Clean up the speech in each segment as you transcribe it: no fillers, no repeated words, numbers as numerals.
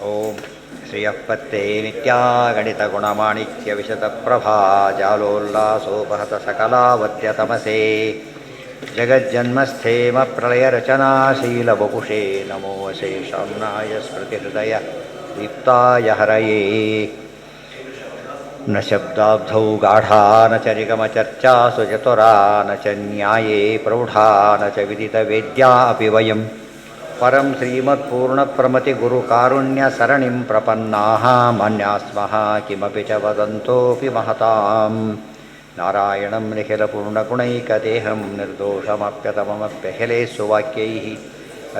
ಓಂ ಶ್ರಿಯಃಪತ್ತೇ ನಿತ್ಯಾಗಣಿತಗುಣಮಾಣಿಕ್ಯವಿಶತಪ್ರಭಾ ಜಾಲೋಲ್ಲಾಸೋಪಹತ ಸಕಲಾವದ್ಯತಮಸೇ ಜಗಜ್ಜನ್ಮಸ್ಥೇಮ ಪ್ರಳಯರಚನಾಶೀಲವಪುಷೇ ನಮೋ ಶೇಷಾಮ್ನಾಯ ಸ್ಮೃತಿಹೃದಯ ದೀಪ್ತಾಯ ಹರಯೇ ನ ಶಬ್ದಾಬ್ಧೌ ಗಾಢಾ ನ ಚ ನಿಗಮಚರ್ಚಾಸು ಚತುರಾ ನ ಚ ನ್ಯಾಯೇ ಪ್ರೌಢಾ ನ ಚ ವಿದಿತವೇದ್ಯಾ ಅಪಿ ವಯಂ ಪರಂ ಶ್ರೀಮತ್ಪೂರ್ಣಪ್ರಮತಿಗುರುಕಾರುಣ್ಯಸರಣಿಂ ಪ್ರಪನ್ನಾಃ ಮನ್ಯಾಸ್ಮಃ ಕಿಮಪಿ ಚ ವದಂತೋऽಪಿ ಮಹತಾಂ ನಾರಾಯಣಂ ನಿಖಿಲಪೂರ್ಣಗುಣೈಕದೇಹಂ ನಿರ್ದೋಷಮಪ್ಯತಮಮಪ್ಯಖಿಲೇಷು ವಾಕ್ಯೈಃ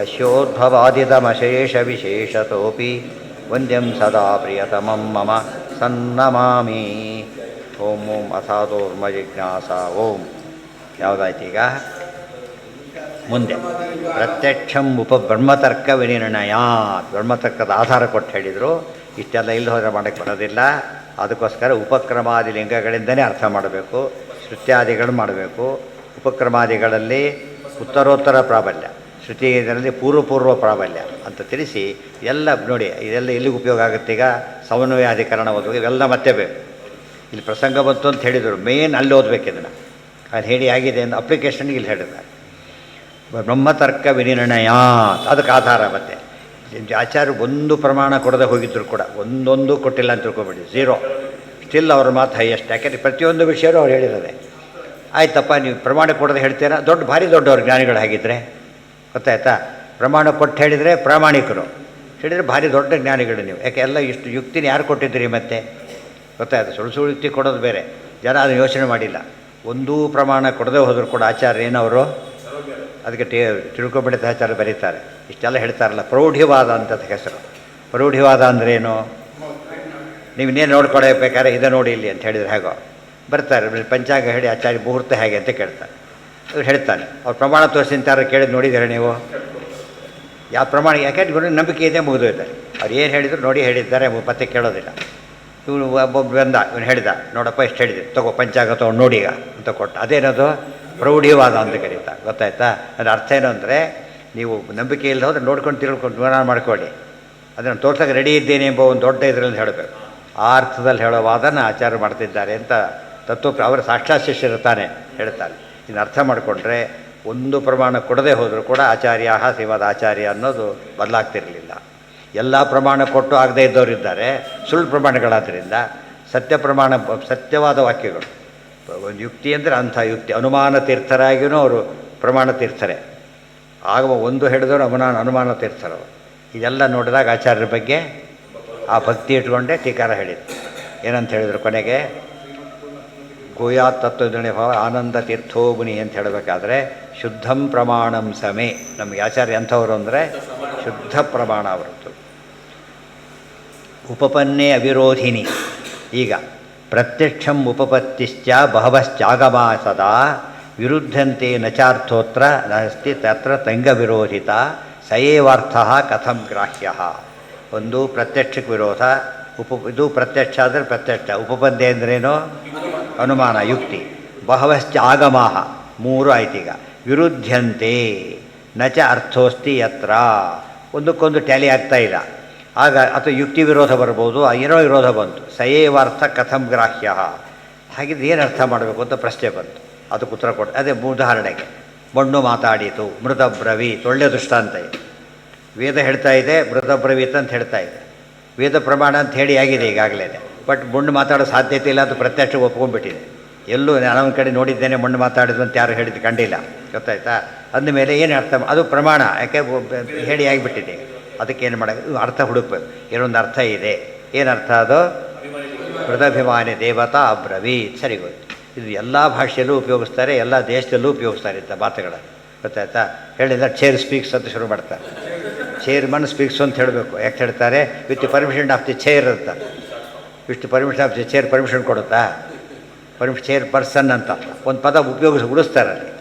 ಅಸ್ಯೋದ್ಭವಾದಿತಮಶೇಷವಿಶೇಷತೋऽಪಿ ವಂದ್ಯಂ ಸದಾ ಪ್ರಿಯತಮಂ ಮಮ ಸನ್ನಮಾಮಿ. ಓಂ ಓಂ ಅಥಾತೋರ್ಮ ಜಿಜ್ಞಾಸ. ಓಂ ಯಾವುದಾಯ್ತೀಗ ಮುಂದೆ ಪ್ರತ್ಯಕ್ಷಂ ಬ್ರಹ್ಮತರ್ಕ ವಿನಿರ್ಣಯಾತ್. ಬ್ರಹ್ಮತರ್ಕದ ಆಧಾರ ಕೊಟ್ಟು ಹೇಳಿದರು. ಇಷ್ಟೆಲ್ಲ ಇಲ್ಲಿ ಹೋದರೆ ಮಾಡೋಕ್ಕೆ ಬರೋದಿಲ್ಲ. ಅದಕ್ಕೋಸ್ಕರ ಉಪಕ್ರಮಾದಿ ಲಿಂಗಗಳಿಂದಲೇ ಅರ್ಥ ಮಾಡಬೇಕು, ಶ್ರುತ್ಯಾದಿಗಳು ಮಾಡಬೇಕು. ಉಪಕ್ರಮಾದಿಗಳಲ್ಲಿ ಉತ್ತರೋತ್ತರ ಪ್ರಾಬಲ್ಯ, ಶ್ರುತಿಯಲ್ಲಿ ಪೂರ್ವ ಪ್ರಾಬಲ್ಯ ಅಂತ ತಿಳಿಸಿ ಎಲ್ಲ ನೋಡಿ. ಇದೆಲ್ಲ ಎಲ್ಲಿಗೆ ಉಪಯೋಗ ಆಗುತ್ತೆ? ಈಗ ಸಮನ್ವಯಾಧಿಕರಣ ಓದುವಾಗ ಇವೆಲ್ಲ ಮತ್ತೆ ಬೇಕು. ಇಲ್ಲಿ ಪ್ರಸಂಗ ಬಂತು ಅಂತ ಹೇಳಿದರು, ಮೇನ್ ಅಲ್ಲಿ ಓದಬೇಕು ಇದನ್ನು. ಅದು ಹೇಳಿ ಆಗಿದೆ ಅಂತ ಅಪ್ಲಿಕೇಶನ್ಗೆ ಇಲ್ಲಿ ಹೇಳಿದ್ದಾರೆ. ಬ್ರಹ್ಮತರ್ಕ ವಿನಿರ್ಣಯಾತ್ ಅದಕ್ಕೆ ಆಧಾರ. ಮತ್ತೆ ಆಚಾರ್ಯ ಒಂದು ಪ್ರಮಾಣ ಕೊಡದೆ ಹೋಗಿದ್ರು ಕೂಡ ಒಂದೊಂದು ಕೊಟ್ಟಿಲ್ಲ ಅಂತ ತಿಳ್ಕೊಬೇಡಿ, ಝೀರೋ. ಸ್ಟಿಲ್ ಅವ್ರ ಮಾತು ಹೈಯೆಸ್ಟ್. ಯಾಕೆಂದರೆ ಪ್ರತಿಯೊಂದು ವಿಷಯನೂ ಅವ್ರು ಹೇಳಿರೋದೆ. ಆಯ್ತಪ್ಪ, ನೀವು ಪ್ರಮಾಣ ಕೊಡದೆ ಹೇಳ್ತೀರಾ, ಭಾರಿ ದೊಡ್ಡವ್ರು ಜ್ಞಾನಿಗಳು ಹಾಗಿದ್ರೆ. ಗೊತ್ತಾಯ್ತಾ? ಪ್ರಮಾಣ ಕೊಟ್ಟು ಹೇಳಿದರೆ ಪ್ರಾಮಾಣಿಕರು, ಹೇಳಿದರೆ ಭಾರಿ ದೊಡ್ಡ ಜ್ಞಾನಿಗಳು ನೀವು. ಯಾಕೆ ಎಲ್ಲ ಇಷ್ಟು ಯುಕ್ತಿನ ಯಾರು ಕೊಟ್ಟಿದ್ದೀರಿ ಮತ್ತೆ? ಗೊತ್ತಾಯ್ತು? ಸುಳ್ಳು ಯುಕ್ತಿ ಕೊಡೋದು ಬೇರೆ, ಜನ ಅದನ್ನು ಯೋಚನೆ ಮಾಡಿಲ್ಲ. ಒಂದೂ ಪ್ರಮಾಣ ಕೊಡದೆ ಹೋದರೂ ಕೂಡ ಆಚಾರ್ಯ ಏನವರು ಅದಕ್ಕೆ ತಿಳ್ಕೊಬಿಡಿದ ಆಚಾರ್ಯ ಬರೀತಾರೆ. ಇಷ್ಟೆಲ್ಲ ಹೇಳ್ತಾರಲ್ಲ, ಪ್ರೌಢಿವಾದ ಅಂತ ಹೆಸರು. ಪ್ರೌಢಿವಾದ ಅಂದ್ರೇನು? ನೀವು ಇನ್ನೇನು ನೋಡ್ಕೊಳ್ಬೇಕಾದ್ರೆ ಇದೇ ನೋಡಿ ಇಲ್ಲಿ ಅಂತ ಹೇಳಿದರೆ ಹೇಗೋ ಬರ್ತಾರೆ. ಪಂಚಾಂಗ ಹೇಳಿ ಆಚಾರ್ಯ ಮುಹೂರ್ತ ಹೇಗೆ ಅಂತ ಕೇಳ್ತಾರೆ. ಅವ್ರು ಹೇಳ್ತಾನೆ, ಅವ್ರು ಪ್ರಮಾಣ ತೋರಿಸಿಂತಾರೆ ಕೇಳಿದ್ದು ನೋಡಿದ್ದೀರ ನೀವು? ಯಾವ ಪ್ರಮಾಣ? ಯಾಕೆಂದ್ರೆ ನಂಬಿಕೆ ಇದೆ, ಮುಗಿದೋಯ್ತಾರೆ. ಅವ್ರು ಏನು ಹೇಳಿದ್ರು ನೋಡಿ ಹೇಳಿದ್ದಾರೆ, ಮತ್ತೆ ಕೇಳೋದಿಲ್ಲ. ಇವನು ಒಬ್ಬೊಬ್ಬ ಬಂದ, ಇವನು ಹೇಳಿದ, ನೋಡಪ್ಪ ಎಷ್ಟು ಹೇಳಿದೆ, ತಗೋ ಪಂಚಾಂಗ ತೊಗೊಂಡು ನೋಡಿ ಈಗ ಅಂತ ಕೊಟ್ಟು. ಅದೇನದು? ಪ್ರೌಢಿವಾದ ಅಂತ ಕರೀತಾ. ಗೊತ್ತಾಯ್ತಾ? ಅದರ ಅರ್ಥ ಏನು ಅಂದರೆ, ನೀವು ನಂಬಿಕೆ ಇಲ್ಲದೆ ಹೋದ್ರೆ ನೋಡ್ಕೊಂಡು ತಿಳ್ಕೊಂಡು ಜ್ಞಾನ ಮಾಡ್ಕೊಳ್ಳಿ. ಅದನ್ನು ತೋರ್ಸೋಕೆ ರೆಡಿ ಇದ್ದೇನೆ ಎಂಬ ಒಂದು ದೊಡ್ಡ ಇದರಲ್ಲಿ ಹೇಳಬೇಕು. ಆ ಅರ್ಥದಲ್ಲಿ ಹೇಳೋ ವಾದನ ಆಚಾರ್ಯ ಮಾಡ್ತಿದ್ದಾರೆ ಅಂತ ಅವರ ಸಾಕ್ಷಾತ್ ಶಿಷ್ಯರು ತಾನೇ ಹೇಳ್ತಾರೆ. ಇನ್ನು ಅರ್ಥ ಮಾಡಿಕೊಂಡ್ರೆ ಒಂದು ಪ್ರಮಾಣ ಕೊಡದೆ ಹೋದರೂ ಕೂಡ ಆಚಾರ್ಯ ಶ್ರೀಮದ್ ಆಚಾರ್ಯ ಅನ್ನೋದು ಬದಲಾಗ್ತಿರಲಿಲ್ಲ. ಎಲ್ಲ ಪ್ರಮಾಣ ಕೊಟ್ಟು ಆಗದೇ ಇದ್ದವರಿದ್ದಾರೆ, ಸುಳ್ಳು ಪ್ರಮಾಣಗಳಾದ್ದರಿಂದ. ಸತ್ಯ ಪ್ರಮಾಣ, ಸತ್ಯವಾದ ವಾಕ್ಯಗಳು. ಒಂದು ಯುಕ್ತಿ ಅಂದರೆ ಅಂಥ ಯುಕ್ತಿ. ಅನುಮಾನ ತೀರ್ಥರಾಗಿಯೂ ಅವರು ಪ್ರಮಾಣ ತೀರ್ಥರೇ. ಆಗ ಒಂದು ಹೇಳಿದವರು ಅನುಮಾನ ತೀರ್ಥರವರು. ಇದೆಲ್ಲ ನೋಡಿದಾಗ ಆಚಾರ್ಯರ ಬಗ್ಗೆ ಆ ಭಕ್ತಿ ಇಟ್ಕೊಂಡೇ ಟೀಕಾರ ಹೇಳಿದ್ರು. ಏನಂತ ಹೇಳಿದರು ಕೊನೆಗೆ? ಗೋಯಾತ್ ತತ್ವಜನೆ ಭಾವ ಆನಂದ ತೀರ್ಥೋ ಮುನಿ ಅಂತ ಹೇಳಬೇಕಾದ್ರೆ ಶುದ್ಧಂ ಪ್ರಮಾಣಂ ಸಮೇ. ನಮಗೆ ಆಚಾರ್ಯ ಅಂಥವರು ಅಂದರೆ ಶುದ್ಧ ಪ್ರಮಾಣ ಅವರದ್ದು. ಉಪಪನ್ನೇ ಅವಿರೋಧಿನಿ. ಈಗ ಪ್ರತ್ಯಕ್ಷಂ ಉಪಪತ್ತಿಶ್ಚ ಬಹವಶ್ಚಾಗಮಾ ಸದಾ ವಿರುದ್ಧಂತೆ ನಚಾರ್ಥೋತ್ರ ನಾಸ್ತಿ ತತ್ರ ತಂಗವಿರೋಧಿತ ಸಯೇವಾರ್ಥ ಕಥಂ ಗ್ರಾಹ್ಯ. ಒಂದು ಪ್ರತ್ಯಕ್ಷಕ್ಕೆ ವಿರೋಧ, ಇದು ಪ್ರತ್ಯಕ್ಷ ಅಂದರೆ ಪ್ರತ್ಯಕ್ಷ. ಉಪಪದ್ಯ ಅಂದ್ರೇನು? ಅನುಮಾನ, ಯುಕ್ತಿ. ಬಹವಶ್ಚ ಆಗಮಾಹ, ಮೂರು ಆಯ್ತೀಗ. ವಿರುದ್ಧಂತೆ ನಚ ಅರ್ಥೋಸ್ತಿ ಯತ್ರ, ಒಂದಕ್ಕೊಂದು ಟ್ಯಾಲಿ ಆಗ್ತಾ ಇಲ್ಲ. ಆಗ ಅಥವಾ ಯುಕ್ತಿ ವಿರೋಧ ಬರ್ಬೋದು, ಏನೋ ವಿರೋಧ ಬಂತು. ಸಯೇವಾರ್ಥ ಕಥಂ ಗ್ರಾಹ್ಯ. ಹಾಗಿದ್ರೆ ಏನು ಅರ್ಥ ಮಾಡಬೇಕು ಅಂತ ಪ್ರಶ್ನೆ ಬಂತು. ಅದಕ್ಕೆ ಉತ್ತರ ಕೊಟ್ಟು, ಅದೇ ಉದಾಹರಣೆಗೆ ಮಣ್ಣು ಮಾತಾಡೀತು, ಮೃತಬ್ರವೀತ್, ಒಳ್ಳೆಯ ದೃಷ್ಟಾಂತ ಇದೆ. ವೇದ ಹೇಳ್ತಾ ಇದೆ, ಮೃತಬ್ರವೀತ್ ಅಂತ ಹೇಳ್ತಾ ಇದೆ. ವೇದ ಪ್ರಮಾಣ ಅಂತ ಹೇಳಿ ಆಗಿದೆ ಈಗಾಗಲೇ. ಬಟ್ ಮಣ್ಣು ಮಾತಾಡೋ ಸಾಧ್ಯತೆ ಇಲ್ಲ ಅಂತ ಪ್ರತ್ಯಕ್ಷ ಒಪ್ಕೊಂಡ್ಬಿಟ್ಟಿದೆ. ಎಲ್ಲೂ ನಾನೊಂದು ಕಡೆ ನೋಡಿದ್ದೇನೆ ಮಣ್ಣು ಮಾತಾಡಿದ್ರು ಅಂತ ಯಾರು ಹೇಳಿದ್ದು ಕಂಡಿಲ್ಲ. ಗೊತ್ತಾಯ್ತಾ? ಅಂದಮೇಲೆ ಏನು ಅರ್ಥ? ಅದು ಪ್ರಮಾಣ, ಯಾಕೆ ಹೇಳಿ ಆಗಿಬಿಟ್ಟಿದೆ. ಅದಕ್ಕೇನು ಮಾಡೋದು? ಅರ್ಥ ಹುಡುಕ್ಬೇಕು. ಏನೊಂದು ಅರ್ಥ ಇದೆ. ಏನರ್ಥ ಅದು? ಮೃದಾಭಿಮಾನಿ ದೇವತಾ ಅಬ್ರವೀತ್. ಸರಿ, ಗೊತ್ತು. ಇದು ಎಲ್ಲ ಭಾಷೆಯಲ್ಲೂ ಉಪಯೋಗಿಸ್ತಾರೆ, ಎಲ್ಲ ದೇಶದಲ್ಲೂ ಉಪಯೋಗಿಸ್ತಾರೆ ಇಂಥ ಮಾತುಗಳನ್ನು. ಗೊತ್ತಾಯ್ತಾ? ಹೇಳಿಲ್ಲ ಚೇರ್ ಸ್ಪೀಕ್ಸ್ ಅಂತ ಶುರು ಮಾಡ್ತಾರೆ. ಚೇರ್ಮನ್ ಸ್ಪೀಕ್ಸ್ ಅಂತ ಹೇಳಬೇಕು. ಯಾಕೆ ಹೇಳ್ತಾರೆ? With permission of the chair ಅಂತಾರೆ. With permission of the chair permission ಕೊಡುತ್ತಾ? ಚೇರ್ ಪರ್ಸನ್ ಅಂತ ಒಂದು ಪದ ಉಡಿಸ್ತಾರೆ ಅಲ್ಲಿ.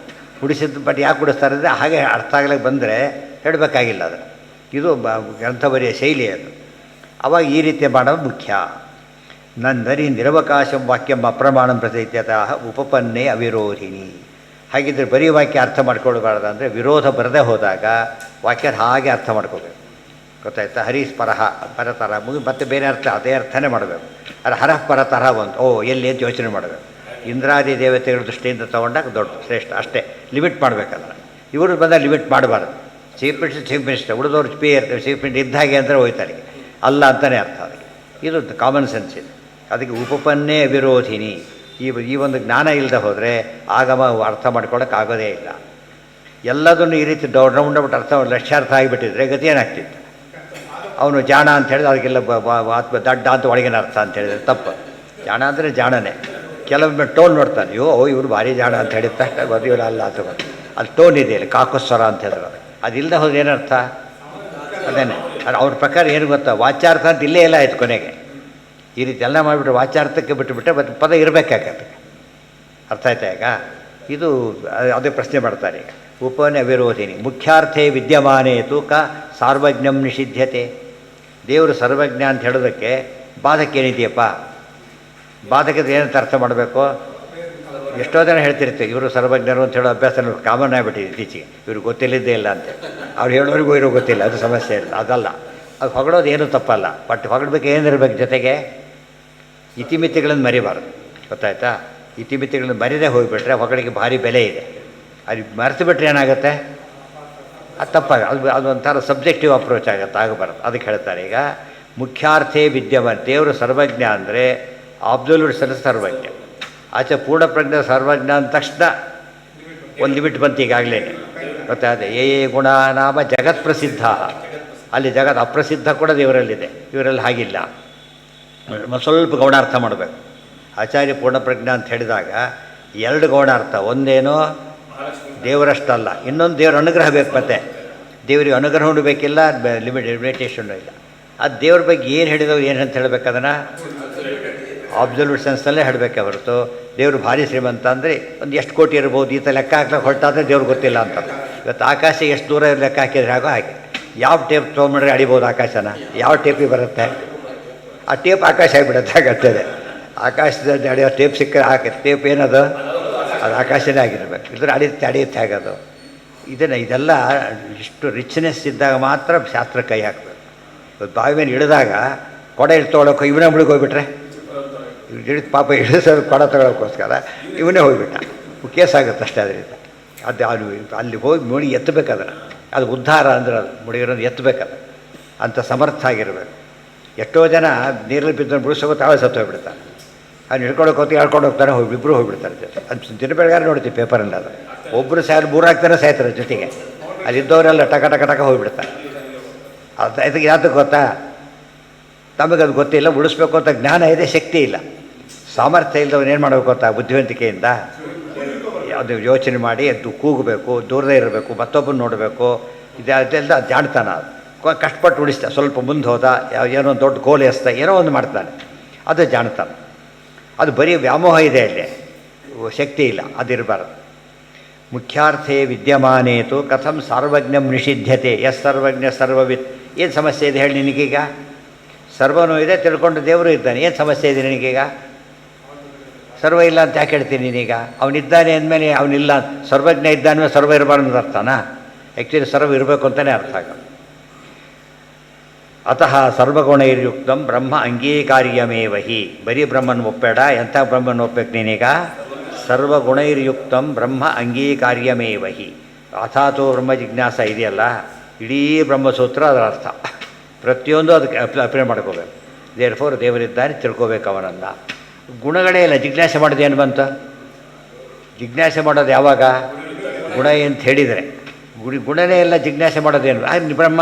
ಉಡಿಸಿದ್ದು ಬಟ್ ಯಾಕೆ ಉಡಿಸ್ತಾರೆ ಅಂದರೆ ಹಾಗೆ ಅರ್ಥ ಆಗ್ಲಿಕ್ಕೆ ಬಂದರೆ ಹೇಳಬೇಕಾಗಿಲ್ಲ. ಅದು ಇದು ಗ್ರಂಥ ಬರೆಯ ಶೈಲಿ ಅದು. ಅವಾಗ ಈ ರೀತಿ ಮಾಡೋದು ಮುಖ್ಯ. ನಂದರಿ ನಿರವಕಾಶಂ ವಾಕ್ಯಂ ಅಪ್ರಮಾಣಂ ಪ್ರಸೈತ್ಯತಃ ಉಪಪನ್ನೇ ಅವಿರೋಧಿನಿ. ಹಾಗಿದ್ದರೆ ಬರೀ ವಾಕ್ಯ ಅರ್ಥ ಮಾಡ್ಕೊಳ್ಬಾರ್ದು. ಅಂದರೆ ವಿರೋಧ ಬರದೇ ಹೋದಾಗ ವಾಕ್ಯ ಹಾಗೆ ಅರ್ಥ ಮಾಡ್ಕೋಬೇಕು. ಗೊತ್ತಾಯ್ತಾ? ಹರೀಶ್ ಪರಹ ಪರತರ ಮತ್ತೆ ಬೇರೆ ಅರ್ಥ ಅದೇ ಅರ್ಥನೇ ಮಾಡಬೇಕು. ಅದು ಹರಃ ಪರತರ ಒಂದು ಎಲ್ಲಿ ಅಂತ ಯೋಚನೆ ಮಾಡಬೇಕು. ಇಂದ್ರಾದಿ ದೇವತೆಗಳ ದೃಷ್ಟಿಯಿಂದ ತೊಗೊಂಡಾಗ ದೊಡ್ಡ ಶ್ರೇಷ್ಠ ಅಷ್ಟೇ. ಲಿಮಿಟ್ ಮಾಡಬೇಕಲ್ಲ. ಇವರು ಬಂದಾಗ ಲಿಮಿಟ್ ಮಾಡಬಾರ್ದು. ಚೀಫ್ ಮಿನಿಸ್ಟರ್ ಉಳಿದವ್ರು ಚೀಫ್ ಮಿನಿಸ್ಟರ್ ಇದ್ದ ಹಾಗೆ ಅಂದರೆ ಹೋಯ್ತಾರೆ, ಅಲ್ಲ ಅಂತಲೇ ಅರ್ಥ ಅದಕ್ಕೆ. ಇದು ಕಾಮನ್ ಸೆನ್ಸ್ ಇದೆ. ಅದಕ್ಕೆ ಉಪಪನ್ನೇ ವಿರೋಧಿನಿ. ಈ ಒಂದು ಜ್ಞಾನ ಇಲ್ಲದೆ ಹೋದರೆ ಆಗಮ ಅರ್ಥ ಮಾಡ್ಕೊಳ್ಳೋಕ್ಕಾಗೋದೇ ಇಲ್ಲ. ಎಲ್ಲದನ್ನು ಈ ರೀತಿ ರೌಂಡಬಿಟ್ಟು ಅರ್ಥ ಲಕ್ಷ್ಯಾರ್ಥ ಆಗಿಬಿಟ್ಟಿದ್ರೆ ಗತಿ ಏನಾಗ್ತಿತ್ತು? ಅವನು ಜಾಣ ಅಂತ ಹೇಳಿದ್ರೆ ಅದಕ್ಕೆಲ್ಲ ದಡ್ಡ ಅಂತ ಒಳಗಿನ ಅರ್ಥ ಅಂತ ಹೇಳಿದರೆ ತಪ್ಪು. ಜಾಣ ಅಂದರೆ ಜಾಣನೇ. ಕೆಲವೊಮ್ಮೆ ಟೋನ್ ನೋಡ್ತಾನೆ, ಇವರು ಭಾರಿ ಜಾಣ ಅಂತ ಹೇಳಿದ ತಕ್ಷಣ ಗೊತ್ತಿಲ್ಲ ಅಲ್ಲ ಅಂತ ಗೊತ್ತು. ಅಲ್ಲಿ ಟೋನ್ ಇದೆಯಲ್ಲ, ಕಾಕುಸ್ವರ ಅಂತ ಹೇಳಿದ್ರು. ಅದಿಲ್ಲದೆ ಹೋದ್ರೆ ಏನರ್ಥ? ಅದೇನೆ. ಅದು ಅವ್ರ ಪ್ರಕಾರ ಏನು ಗೊತ್ತಾ, ವಾಚ್ಯಾರ್ಥ ಅಂತ ಇಲ್ಲೇ ಎಲ್ಲ ಆಯ್ತು ಕೊನೆಗೆ. ಈ ರೀತಿ ಎಲ್ಲ ಮಾಡಿಬಿಟ್ರೆ ವಾಚ್ಯಾರ್ಥಕ್ಕೆ ಬಿಟ್ಟುಬಿಟ್ಟೆ ಮತ್ತೆ ಪದ ಇರಬೇಕಾಗತ್ತೆ. ಅರ್ಥ ಆಯ್ತಾ ಈಗ? ಇದು ಅದೇ ಪ್ರಶ್ನೆ ಮಾಡ್ತಾರೆ ಈಗ. ಉಪನ್ಯ ವಿರೋಧಿನಿ ಮುಖ್ಯಾರ್ಥೇ ವಿದ್ಯಮಾನೇ ತೂಕ ಸಾರ್ವಜ್ಞಂ ನಿಷಿದ್ಧತೆ. ದೇವರು ಸರ್ವಜ್ಞ ಅಂತ ಹೇಳೋದಕ್ಕೆ ಬಾಧಕೇನಿದೆಯಪ್ಪ? ಬಾಧಕದ ಏನಂತ ಅರ್ಥ ಮಾಡಬೇಕು? ಎಷ್ಟೋ ಜನ ಹೇಳ್ತಿರ್ತೀವಿ ಇವರು ಸರ್ವಜ್ಞರು ಅಂತ ಹೇಳೋ ಅಭ್ಯಾಸ ಕಾಮನ್ ಆಗಿಬಿಟ್ಟಿದೆ ಇತ್ತೀಚೆಗೆ. ಇವ್ರಿಗೆ ಗೊತ್ತಿಲ್ಲದ್ದೇ ಇಲ್ಲ ಅಂತ ಅವ್ರು ಹೇಳೋರಿಗೂ ಇರೋ ಗೊತ್ತಿಲ್ಲ, ಅದು ಸಮಸ್ಯೆ ಇಲ್ಲ. ಅದಲ್ಲ, ಅದು ಹೊಗಳೋದು ಏನೂ ತಪ್ಪಲ್ಲ. ಬಟ್ ಹೊಗಳಬೇಕು ಏನಿರಬೇಕು, ಜೊತೆಗೆ ಇತಿಮಿತಿಗಳನ್ನು ಮರಿಬಾರ್ದು. ಗೊತ್ತಾಯ್ತಾ? ಇತಿಮಿತಿಗಳನ್ನು ಮರಿದೇ ಹೋಗಿಬಿಟ್ರೆ ಹೊಗಳಿಗೆ ಭಾರಿ ಬೆಲೆ ಇದೆ. ಅದು ಮರೆತು ಬಿಟ್ರೆ ಏನಾಗುತ್ತೆ? ಅದು ತಪ್ಪಾಗ ಅದು ಒಂಥರ ಸಬ್ಜೆಕ್ಟಿವ್ ಅಪ್ರೋಚ್ ಆಗುತ್ತೆ, ಆಗಬಾರ್ದು. ಅದಕ್ಕೆ ಹೇಳ್ತಾರೆ ಈಗ ಮುಖ್ಯಾರ್ಥೇ ವಿದ್ಯಮಾನ. ದೇವರು ಸರ್ವಜ್ಞ ಅಂದರೆ ಅಬ್ಸಲ್ಯೂಟ್ ಸೆನ್ಸ್ ಸರ್ವಜ್ಞ. ಆಚೆ ಪೂರ್ಣಪ್ರಜ್ಞ ಸರ್ವಜ್ಞ ಅಂದ ತಕ್ಷಣ ಒಂದು ಲಿಮಿಟ್ ಬಂತು ಈಗಾಗಲೇ. ಗೊತ್ತಾಯ್ತು? ಗುಣ ನಾಮ ಜಗತ್ ಪ್ರಸಿದ್ಧ. ಅಲ್ಲಿ ಜಗತ್ ಅಪ್ರಸಿದ್ಧ ಕೂಡ ದೇವರಲ್ಲಿದೆ, ಇವರಲ್ಲಿ ಹಾಗಿಲ್ಲ. ಸ್ವಲ್ಪ ಗೌಣಾರ್ಥ ಮಾಡಬೇಕು. ಆಚಾರ್ಯ ಪೂರ್ಣಪ್ರಜ್ಞ ಅಂತ ಹೇಳಿದಾಗ ಎರಡು ಗೌಣಾರ್ಥ. ಒಂದೇನೋ ದೇವರಷ್ಟಲ್ಲ, ಇನ್ನೊಂದು ದೇವರ ಅನುಗ್ರಹ ಬೇಕು. ಮತ್ತೆ ದೇವರಿಗೆ ಅನುಗ್ರಹವೂ ಬೇಕಿಲ್ಲ, ಲಿಮಿಟೇಷನ್ನು ಇಲ್ಲ. ಅದು ದೇವ್ರ ಬಗ್ಗೆ ಏನು ಹೇಳಿದವು ಏನು ಅಂತ ಹೇಳಬೇಕು? ಅದನ್ನು ಅಬ್ಸಲ್ಯೂಟ್ ಸೆನ್ಸ್ನಲ್ಲೇ ಹೇಳಬೇಕೆ ಹೊರತು ದೇವರು ಭಾರಿ ಶ್ರೀಮಂತ ಅಂದರೆ ಒಂದು ಎಷ್ಟು ಕೋಟಿ ಇರ್ಬೋದು ಈ ಥರ ಲೆಕ್ಕ ಹಾಕ್ಲಿಕ್ಕೆ ಹೊರಟಾದರೆ ದೇವ್ರಿಗೆ ಗೊತ್ತಿಲ್ಲ ಅಂತ. ಇವತ್ತು ಆಕಾಶ ಎಷ್ಟು ದೂರ ಲೆಕ್ಕ ಹಾಕಿದ್ರೆ ಆಗೋ ಹಾಗೆ. ಯಾವ ಟೇಪ್ ತೊಗೊಂಡ್ರೆ ಅಡಿಬೋದು ಆಕಾಶನ? ಯಾವ ಟೇಪಿಗೆ ಬರುತ್ತೆ? ಆ ಟೇಪ್ ಆಕಾಶ ಆಗಿಬಿಡುತ್ತೆ. ಆಗತ್ತದೆ ಆಕಾಶದಲ್ಲಿ ಅಡಿಯೋ ಟೇಪ್ ಸಿಕ್ಕರೆ ಹಾಕಿ ಟೇಪ್ ಏನದು? ಅದು ಆಕಾಶನೇ ಆಗಿರ್ಬೇಕು. ಇದ್ರೆ ಅಡಿಯುತ್ತೆ ಆಗೋದು. ಇದೆಲ್ಲ ಇಷ್ಟು ರಿಚ್ನೆಸ್ ಇದ್ದಾಗ ಮಾತ್ರ ಶಾಸ್ತ್ರ ಕೈ ಹಾಕಬೇಕು. ಇವತ್ತು ಬಾವಿ ಮೇಲೆ ಇಳಿದಾಗ ಕೊಡ ತೊಗೊಳಕ್ಕೆ ಇವನೇ ಮುಳುಗಿ ಹೋಗ್ಬಿಟ್ರೆ ಹಿಡಿದು ಪಾಪ ಹಿಡಿಸೋದು ಕೊಡ ತೊಗೊಳಕ್ಕೋಸ್ಕರ ಇವನೇ ಹೋಗಿಬಿಟ್ಟ, ಕೇಸಾಗುತ್ತೆ ಅಷ್ಟೇ. ಅದರಿಂದ ಅದು ಅಲ್ಲಿ ಹೋಗಿ ಮುಡಿ ಎತ್ತಬೇಕದನ್ನು. ಅದು ಉದ್ಧಾರ ಅಂದ್ರೆ ಅದು ಮುಡಿಗಿರೋದು ಎತ್ತಬೇಕದು. ಅಂಥ ಸಮರ್ಥ ಆಗಿರಬೇಕು. ಎಷ್ಟೋ ಜನ ನೀರಲ್ಲಿ ಬಿದ್ದು ಬಿಡಿಸೋಕೆ ತಾವೇ ಸತ್ತು ಹೋಗ್ಬಿಡ್ತಾರೆ. ಅವ್ನು ಹಿಡ್ಕೊಳಕ್ಕೆ ಹೋಗಿ ಹೇಳ್ಕೊಂಡು ಹೋಗ್ತಾರೆ, ಇಬ್ಬರು ಹೋಗಿಬಿಡ್ತಾರೆ ಜೊತೆ. ಅದು ದಿನ ಬೆಳಗಾರ ನೋಡ್ತೀವಿ ಪೇಪರಲ್ಲಿ. ಅದು ಒಬ್ಬರು ಮೂರಾಗ್ತಾನೆ ಸಾಯ್ತಾರೆ ಜೊತೆಗೆ. ಅಲ್ಲಿದ್ದವರೆಲ್ಲ ಟಕ ಟಕ ಟಕ ಹೋಗಿಬಿಡ್ತಾರೆ. ಅದು ಇದಕ್ಕೆ ಯಾತಕ್ಕೆ ಗೊತ್ತಾ? ತಮಗದು ಗೊತ್ತಿಲ್ಲ, ಉಳಿಸ್ಬೇಕು ಅಂತ ಜ್ಞಾನ ಇದೆ, ಶಕ್ತಿ ಇಲ್ಲ, ಸಾಮರ್ಥ್ಯ ಇಲ್ಲದವನು ಏನು ಮಾಡಬೇಕು ಗೊತ್ತಾ? ಬುದ್ಧಿವಂತಿಕೆಯಿಂದ ಅದು ಯೋಚನೆ ಮಾಡಿ ಅದು ಕೂಗಬೇಕು, ದೂರದೇ ಇರಬೇಕು, ಮತ್ತೊಬ್ಬನ ನೋಡಬೇಕು. ಇದೆಲ್ಲ ಜಾಣ್ತಾನ. ಅದು ಕಷ್ಟಪಟ್ಟು ಉಳಿಸ್ತಾ ಸ್ವಲ್ಪ ಮುಂದೆ ಹೋದ, ಏನೋ ಒಂದು ದೊಡ್ಡ ಕೋಲು ಎಸ್ತಾ ಏನೋ ಒಂದು ಮಾಡ್ತಾನೆ, ಅದು ಜಾಣ್ತಾನೆ. ಅದು ಬರೀ ವ್ಯಾಮೋಹ ಇದೆ, ಅಲ್ಲಿ ಶಕ್ತಿ ಇಲ್ಲ. ಅದಿರಬಾರ್ದು. ಮುಖ್ಯಾರ್ಥೇ ವಿದ್ಯಮಾನೇತು ಕಥಂ ಸರ್ವಜ್ಞಂ ನಿಷಿದ್ಧತೆ. ಸರ್ವಜ್ಞ ಸರ್ವವಿತ್. ಏನು ಸಮಸ್ಯೆ ಇದೆ ಹೇಳಿ ನಿನಗೀಗ? ಸರ್ವನೂ ಇದೆ, ತಿಳ್ಕೊಂಡು ದೇವರು ಇದ್ದಾನೆ, ಏನು ಸಮಸ್ಯೆ ಇದೆ ನಿನಗೀಗ? ಸರ್ವ ಇಲ್ಲ ಅಂತ ಯಾಕೆ ಹೇಳ್ತೀನಿ ನೀನೀಗ? ಅವನಿದ್ದಾನೆ ಅಂದಮೇಲೆ ಅವನಿಲ್ಲ. ಸರ್ವಜ್ಞ ಇದ್ದಾನೆ ಸರ್ವ ಇರಬಾರ್ದು ಅರ್ಥನಾ? ಆ್ಯಕ್ಚುಲಿ ಸರ್ವ ಇರಬೇಕು ಅಂತಲೇ ಅರ್ಥ ಆಗ. ಅತಃ ಸರ್ವಗುಣೈರ್ಯುಕ್ತಂ ಬ್ರಹ್ಮ ಅಂಗೀಕಾರ್ಯಮೇವಹಿ. ಬರೀ ಬ್ರಹ್ಮನ ಒಪ್ಪಬೇಡ. ಎಂಥ ಬ್ರಹ್ಮನ ಒಪ್ಪಬೇಕು ನೀನೀಗ? ಸರ್ವಗುಣೈರ್ಯುಕ್ತಂ ಬ್ರಹ್ಮ ಅಂಗೀಕಾರ್ಯಮೇವಹಿ. ಅಥಾತೋ ಬ್ರಹ್ಮ ಜಿಜ್ಞಾಸ ಇದೆಯಲ್ಲ, ಇಡೀ ಬ್ರಹ್ಮಸೂತ್ರ ಅದರ ಅರ್ಥ. ಪ್ರತಿಯೊಂದು ಅದಕ್ಕೆ ಅಪ್ಲೈ ಮಾಡ್ಕೋಬೇಕು. ದೇರ್ಫೋರ್ ದೇವರಿದ್ದಾನೆ, ತಿಳ್ಕೋಬೇಕು ಅವನನ್ನು. ಗುಣಗಳೇ ಇಲ್ಲ, ಜಿಜ್ಞಾಸೆ ಮಾಡೋದು ಏನು ಬಂತು? ಜಿಜ್ಞಾಸೆ ಮಾಡೋದು ಯಾವಾಗ? ಗುಣ ಅಂತ ಹೇಳಿದರೆ ಗುಣನೇ ಎಲ್ಲ ಜಿಜ್ಞಾಸೆ ಮಾಡೋದೇನು? ಬ್ರಹ್ಮ